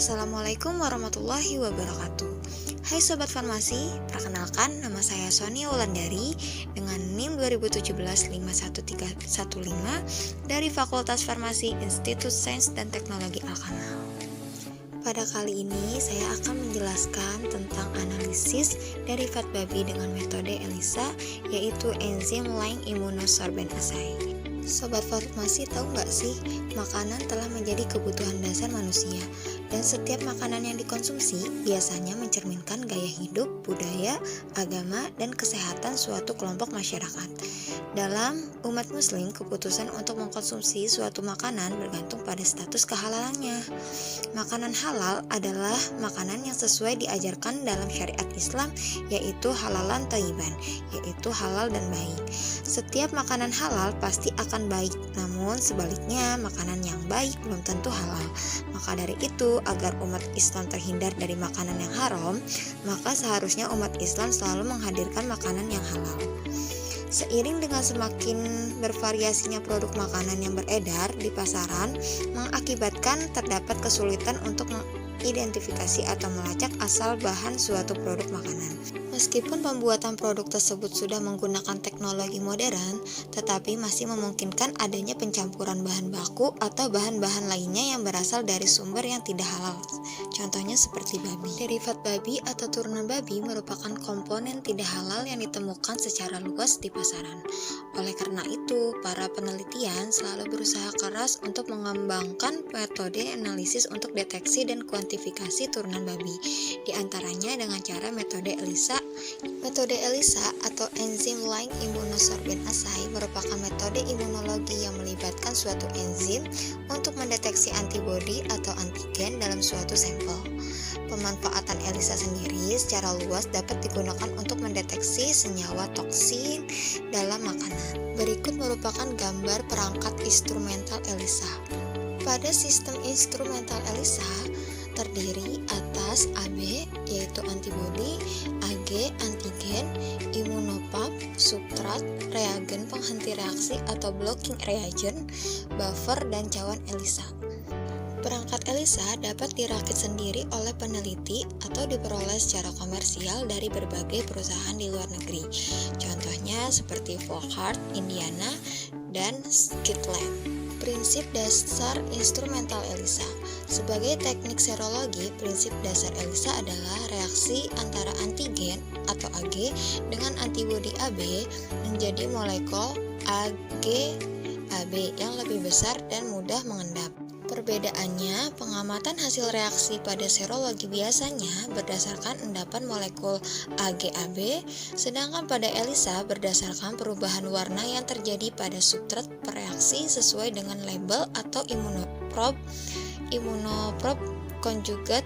Assalamualaikum warahmatullahi wabarakatuh. Hai Sobat Farmasi, perkenalkan nama saya Sonia Wulandari dengan NIM 2017-51315 dari Fakultas Farmasi Institut Sains dan Teknologi Al-Kamal. Pada kali ini saya akan menjelaskan tentang analisis dari fat babi dengan metode ELISA, yaitu enzim Lang Immunosorbent Assay. Sobat Farmasi, tahu nggak sih, makanan telah menjadi kebutuhan dasar manusia, dan setiap makanan yang dikonsumsi biasanya mencerminkan gaya hidup, budaya, agama, dan kesehatan suatu kelompok masyarakat. Dalam umat muslim, keputusan untuk mengkonsumsi suatu makanan bergantung pada status kehalalannya. Makanan halal adalah makanan yang sesuai diajarkan dalam syariat Islam, yaitu halalan thayyiban, yaitu halal dan baik. Setiap makanan halal pasti akan baik, namun sebaliknya makanan yang baik belum tentu halal. Maka dari itu, agar umat Islam terhindar dari makanan yang haram, maka seharusnya umat Islam selalu menghadirkan makanan yang halal. Seiring dengan semakin bervariasinya produk makanan yang beredar di pasaran, mengakibatkan terdapat kesulitan untuk mengidentifikasi atau melacak asal bahan suatu produk makanan. Meskipun pembuatan produk tersebut sudah menggunakan teknologi modern, tetapi masih memungkinkan adanya pencampuran bahan baku atau bahan-bahan lainnya yang berasal dari sumber yang tidak halal. Contohnya seperti babi. Derivat babi atau turunan babi merupakan komponen tidak halal yang ditemukan secara luas di pasaran. Oleh karena itu, para penelitian selalu berusaha keras untuk mengembangkan metode analisis untuk deteksi dan kuantifikasi turunan babi, di antaranya dengan cara metode ELISA. Metode ELISA atau enzim Lang Immunosorbent Assay merupakan metode imunologi yang melibatkan suatu enzim untuk mendeteksi antibodi atau antigen dalam suatu sampel. Pemanfaatan ELISA sendiri secara luas dapat digunakan untuk mendeteksi senyawa toksin dalam makanan. Berikut merupakan gambar perangkat instrumental ELISA. Pada sistem instrumental ELISA terdiri atas AB yaitu antibodi, AG antigen, imunopap, substrat, reagen penghenti reaksi atau blocking reagent, buffer, dan cawan ELISA. Perangkat ELISA dapat dirakit sendiri oleh peneliti atau diperoleh secara komersial dari berbagai perusahaan di luar negeri. Contohnya seperti Folkhart, Indiana, dan Skitland. Prinsip dasar instrumental ELISA. Sebagai teknik serologi, prinsip dasar ELISA adalah reaksi antara antigen atau AG dengan antibodi AB menjadi molekul AG-AB yang lebih besar dan mudah mengendap. Perbedaannya, pengamatan hasil reaksi pada serologi biasanya berdasarkan endapan molekul AG-AB, sedangkan pada ELISA berdasarkan perubahan warna yang terjadi pada substrat pereaksi sesuai dengan label atau imunoprobe konjugat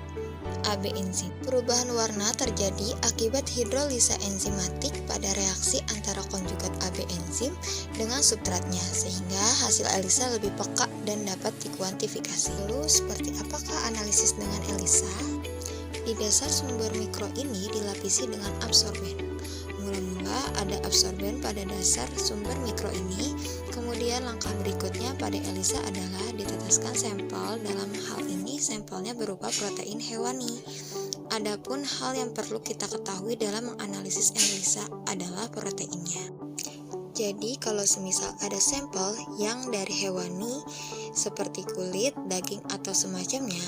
AB enzim. Perubahan warna terjadi akibat hidrolisa enzimatik pada reaksi antara konjugat AB enzim dengan substratnya, sehingga hasil ELISA lebih peka dan dapat dikuantifikasi. Lalu, seperti apakah analisis dengan ELISA? Di dasar sumber mikro ini dilapisi dengan absorben. Mula-mula ada absorben pada dasar sumber mikro ini, kemudian langkah berikutnya pada ELISA adalah diteteskan sampel. Dalam hal ini sampelnya berupa protein hewani. Adapun hal yang perlu kita ketahui dalam menganalisis ELISA adalah proteinnya. Jadi kalau semisal ada sampel yang dari hewani seperti kulit, daging, atau semacamnya,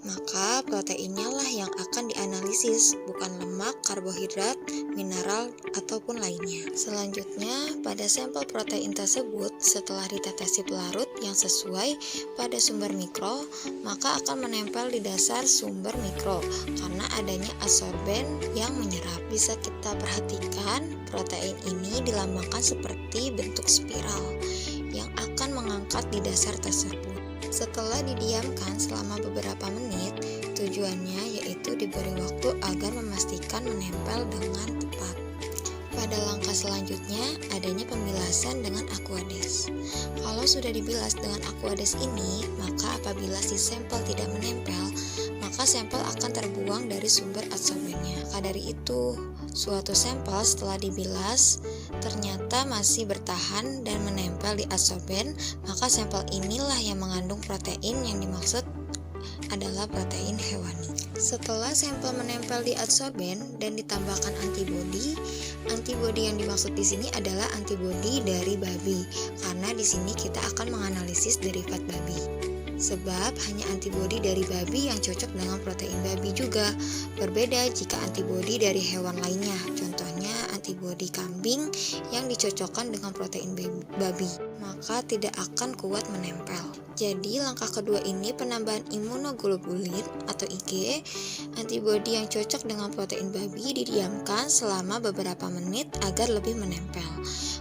maka proteinnya lah yang akan dianalisis, bukan lemak, karbohidrat, mineral, ataupun lainnya. Selanjutnya, pada sampel protein tersebut, setelah ditetesi pelarut yang sesuai pada sumber mikro, maka akan menempel di dasar sumber mikro karena adanya adsorben yang menyerap. Bisa kita perhatikan, protein ini dilambangkan seperti bentuk spiral yang akan mengangkat di dasar tersebut. Setelah didiamkan selama beberapa menit, tujuannya yaitu diberi waktu agar memastikan menempel dengan tepat. Pada langkah selanjutnya, adanya pembilasan dengan aqueous. Kalau sudah dibilas dengan aqueous ini, maka apabila si sampel tidak menempel, maka sampel akan terbuang dari sumber adsorbennya. Maka dari itu, suatu sampel setelah dibilas ternyata masih bertahan dan menempel di adsorben, maka sampel inilah yang mengandung protein yang dimaksud adalah protein hewani. Setelah sampel menempel di adsorben dan ditambahkan antibodi, antibodi yang dimaksud di sini adalah antibodi dari babi, karena di sini kita akan menganalisis derivat babi. Sebab hanya antibodi dari babi yang cocok dengan protein babi juga. Berbeda jika antibodi dari hewan lainnya, contohnya antibodi kambing yang dicocokkan dengan protein babi, maka tidak akan kuat menempel. Jadi langkah kedua ini penambahan imunoglobulin atau Ig, antibodi yang cocok dengan protein babi didiamkan selama beberapa menit agar lebih menempel.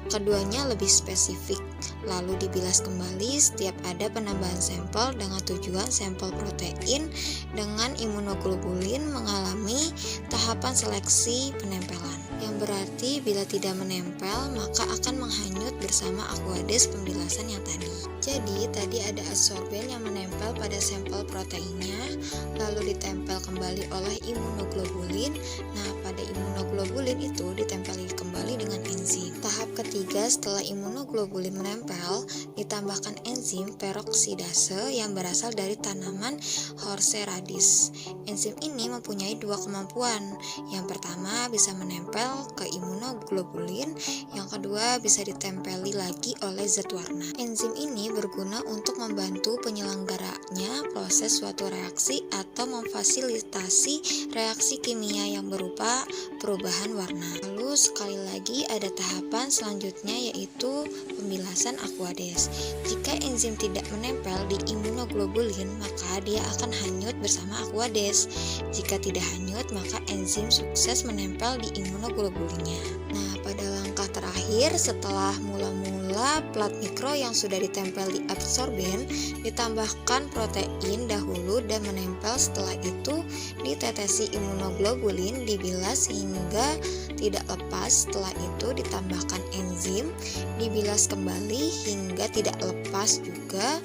Keduanya lebih spesifik, lalu dibilas kembali setiap ada penambahan sampel dengan tujuan sampel protein dengan imunoglobulin mengalami tahapan seleksi penempelan. Yang berarti bila tidak menempel maka akan menghanyut bersama aquades pembilasan yang tadi. Jadi tadi ada adsorben yang menempel pada sampel proteinnya, lalu ditempel kembali oleh imunoglobulin. Nah, pada imunoglobulin itu ditempeli kembali dengan enzim. Tahap ketiga setelah imunoglobulin menempel, ditambahkan enzim peroksidase yang berasal dari tanaman Horseradius. Enzim ini mempunyai dua kemampuan. Yang pertama bisa menempel ke imunoglobulin, yang kedua bisa ditempeli lagi oleh zat warna. Enzim ini berguna untuk membantu penyelenggaranya proses suatu reaksi atau memfasilitasi reaksi kimia yang berupa perubahan warna. Lalu sekali lagi ada tahapan selanjutnya yaitu pembilasan aquades. Jika enzim tidak menempel di imunoglobulin maka dia akan hanyut bersama aquades. Jika tidak hanyut maka enzim sukses menempel di imunoglobulinnya. Nah, pada langkah terakhir setelah mula-mula plat mikro yang sudah ditempel di adsorben, ditambahkan protein dahulu dan menempel, setelah itu ditetesi imunoglobulin, dibilas hingga tidak lepas, setelah itu ditambahkan enzim, dibilas kembali hingga tidak lepas juga.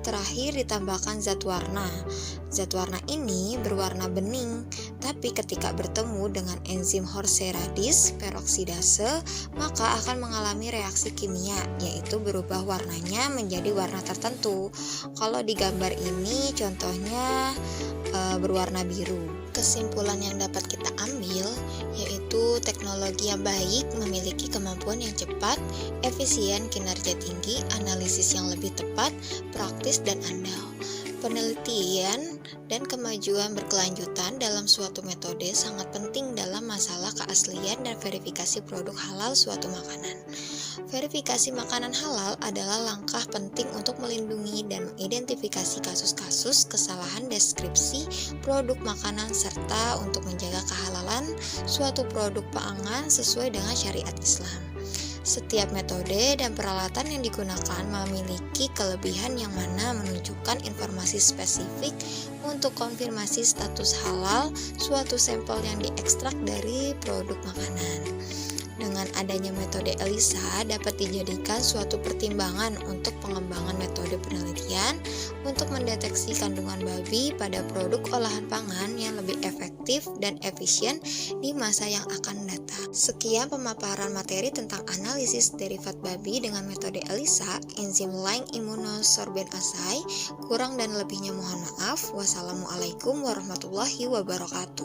Terakhir ditambahkan zat warna. Zat warna ini berwarna bening, tapi ketika bertemu dengan enzim Horseradius peroksidase, maka akan mengalami reaksi kimia, yaitu berubah warnanya menjadi warna tertentu. Kalau di gambar ini contohnya berwarna biru. Kesimpulan yang dapat kita ambil yaitu teknologi yang baik memiliki kemampuan yang cepat, efisien, kinerja tinggi, analisis yang lebih tepat, praktis dan andal. Penelitian dan kemajuan berkelanjutan dalam suatu metode sangat penting dalam masalah keaslian dan verifikasi produk halal suatu makanan. Verifikasi makanan halal adalah langkah penting untuk melindungi dan mengidentifikasi kasus-kasus kesalahan deskripsi produk makanan serta untuk menjaga kehalalan suatu produk pangan sesuai dengan syariat Islam. Setiap metode dan peralatan yang digunakan memiliki kelebihan yang mana menunjukkan informasi spesifik untuk konfirmasi status halal suatu sampel yang diekstrak dari produk makanan. Dengan adanya metode ELISA dapat dijadikan suatu pertimbangan untuk pengembangan metode penelitian untuk mendeteksi kandungan babi pada produk olahan pangan yang lebih efektif dan efisien di masa yang akan datang. Sekian pemaparan materi tentang analisis derivat babi dengan metode ELISA, enzim Lang immunosorbent assay. Kurang dan lebihnya mohon maaf. Wassalamualaikum warahmatullahi wabarakatuh.